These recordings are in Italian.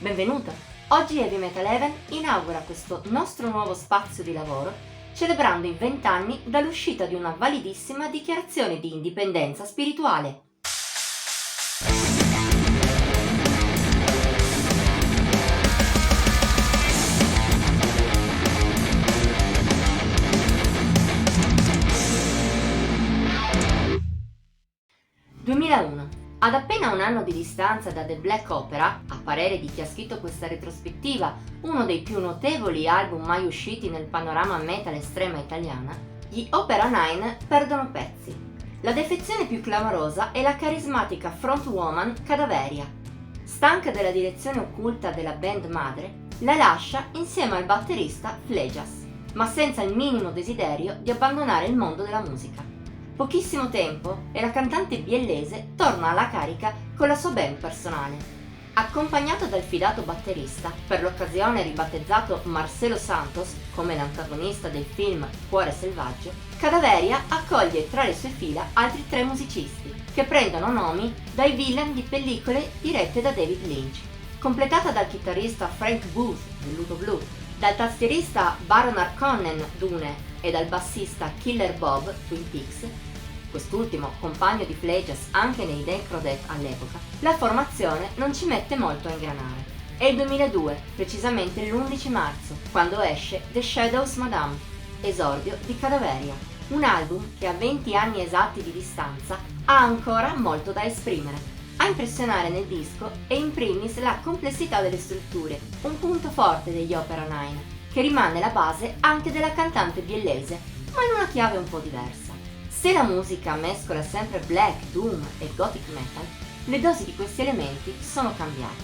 Benvenuta! Oggi Heavy Metal Heaven inaugura questo nostro nuovo spazio di lavoro celebrando i 20 anni dall'uscita di una validissima dichiarazione di indipendenza spirituale. Ad appena un anno di distanza da The Black Opera, a parere di chi ha scritto questa retrospettiva, uno dei più notevoli album mai usciti nel panorama metal estrema italiana, gli Opera 9 perdono pezzi. La defezione più clamorosa è la carismatica frontwoman Cadaveria. Stanca della direzione occulta della band madre, la lascia insieme al batterista Flejas, ma senza il minimo desiderio di abbandonare il mondo della musica. Pochissimo tempo e la cantante biellese torna alla carica con la sua band personale. Accompagnato dal fidato batterista, per l'occasione ribattezzato Marcelo Santos come l'antagonista del film Cuore Selvaggio, Cadaveria accoglie tra le sue fila altri 3 musicisti, che prendono nomi dai villain di pellicole dirette da David Lynch. Completata dal chitarrista Frank Booth del Ludo Blu, dal tastierista Baron Harkonnen Dune e dal bassista Killer Bob Twin Peaks, quest'ultimo compagno di Flejas anche nei Necrodeth all'epoca, la formazione non ci mette molto a ingranare. È il 2002, precisamente l'11 marzo, quando esce The Shadows Madame, esordio di Cadaveria, un album che a 20 anni esatti di distanza ha ancora molto da esprimere. A impressionare nel disco è in primis la complessità delle strutture, un punto forte degli Opera 9, che rimane la base anche della cantante biellese, ma in una chiave un po' diversa. Se la musica mescola sempre black, doom e gothic metal, le dosi di questi elementi sono cambiate.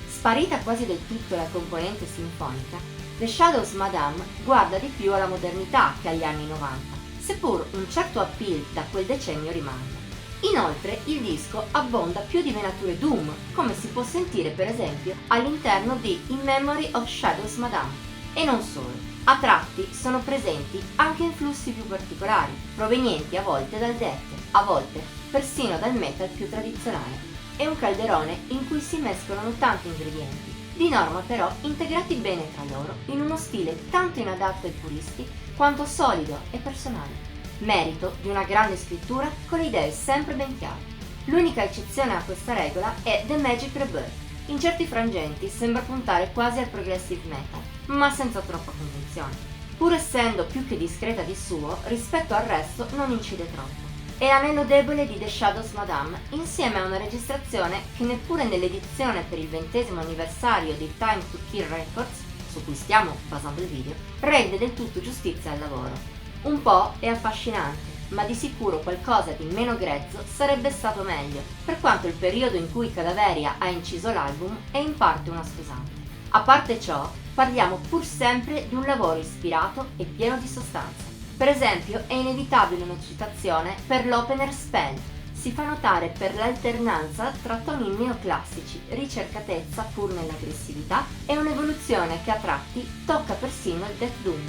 Sparita quasi del tutto la componente sinfonica, The Shadows Madame guarda di più alla modernità che agli anni 90, seppur un certo appeal da quel decennio rimane. Inoltre il disco abbonda più di venature doom, come si può sentire per esempio all'interno di In Memory of Shadows Madame. E non solo, a tratti sono presenti anche influssi più particolari, provenienti a volte dal death, a volte persino dal metal più tradizionale. È un calderone in cui si mescolano tanti ingredienti, di norma però integrati bene tra loro in uno stile tanto inadatto ai puristi quanto solido e personale. Merito di una grande scrittura con le idee sempre ben chiare. L'unica eccezione a questa regola è The Magic Rebirth. In certi frangenti sembra puntare quasi al progressive metal, ma senza troppa convinzione. Pur essendo più che discreta di suo, rispetto al resto non incide troppo. È l'anello debole di The Shadows Madame, insieme a una registrazione che neppure nell'edizione per il 20° anniversario di Time to Kill Records, su cui stiamo basando il video, rende del tutto giustizia al lavoro. Un po' è affascinante, ma di sicuro qualcosa di meno grezzo sarebbe stato meglio, per quanto il periodo in cui Cadaveria ha inciso l'album è in parte una scusante. A parte ciò, parliamo pur sempre di un lavoro ispirato e pieno di sostanza. Per esempio, è inevitabile una citazione per l'opener Spell. Si fa notare per l'alternanza tra toni neoclassici, ricercatezza pur nell'aggressività e un'evoluzione che a tratti tocca persino il death doom.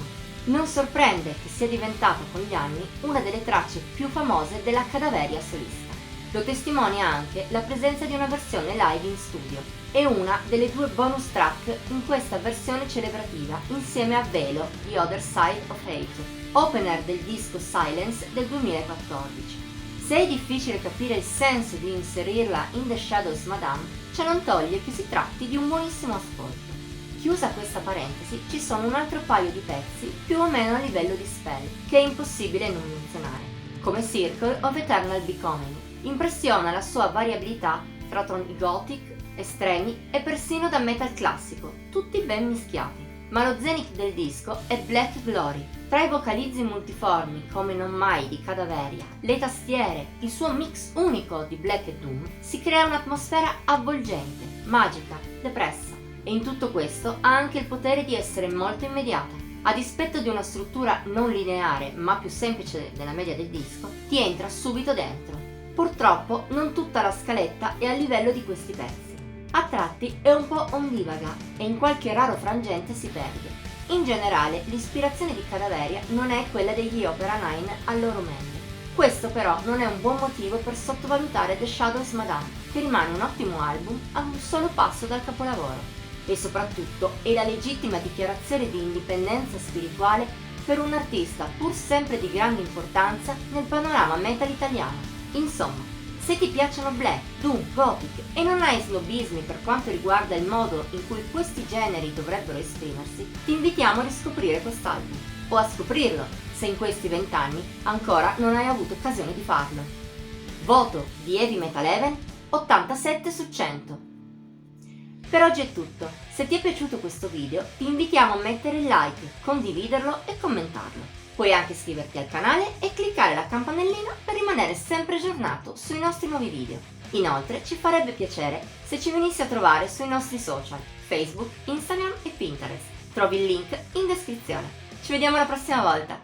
Non sorprende che sia diventata con gli anni una delle tracce più famose della Cadaveria solista. Lo testimonia anche la presenza di una versione live in studio e una delle 2 bonus track in questa versione celebrativa insieme a Velo di Other Side of Hate, opener del disco Silence del 2014. Se è difficile capire il senso di inserirla in The Shadows Madame, ciò non toglie che si tratti di un buonissimo ascolto. Chiusa questa parentesi, ci sono un altro paio di pezzi più o meno a livello di Spell, che è impossibile non menzionare, come Circle of Eternal Becoming. Impressiona la sua variabilità tra toni gothic, estremi e persino da metal classico, tutti ben mischiati. Ma lo zenith del disco è Black Glory. Tra i vocalizzi multiformi come Non Mai di Cadaveria, le tastiere, il suo mix unico di black e doom, si crea un'atmosfera avvolgente, magica, depressa. E in tutto questo ha anche il potere di essere molto immediata. A dispetto di una struttura non lineare ma più semplice della media del disco, ti entra subito dentro. Purtroppo non tutta la scaletta è a livello di questi pezzi. A tratti è un po' ondivaga e in qualche raro frangente si perde. In generale l'ispirazione di Cadaveria non è quella degli Opera 9 al loro meglio. Questo però non è un buon motivo per sottovalutare The Shadows Madame, che rimane un ottimo album a un solo passo dal capolavoro. e soprattutto è la legittima dichiarazione di indipendenza spirituale per un artista pur sempre di grande importanza nel panorama metal italiano. Insomma, se ti piacciono black, doom, gothic e non hai snobismi per quanto riguarda il modo in cui questi generi dovrebbero esprimersi, ti invitiamo a riscoprire quest'album, o a scoprirlo, se in questi 20 anni ancora non hai avuto occasione di farlo. Voto di Heavy Metal Heaven 87 su 100. Per oggi è tutto. Se ti è piaciuto questo video ti invitiamo a mettere il like, condividerlo e commentarlo. Puoi anche iscriverti al canale e cliccare la campanellina per rimanere sempre aggiornato sui nostri nuovi video. Inoltre ci farebbe piacere se ci venissi a trovare sui nostri social, Facebook, Instagram e Pinterest. Trovi il link in descrizione. Ci vediamo la prossima volta!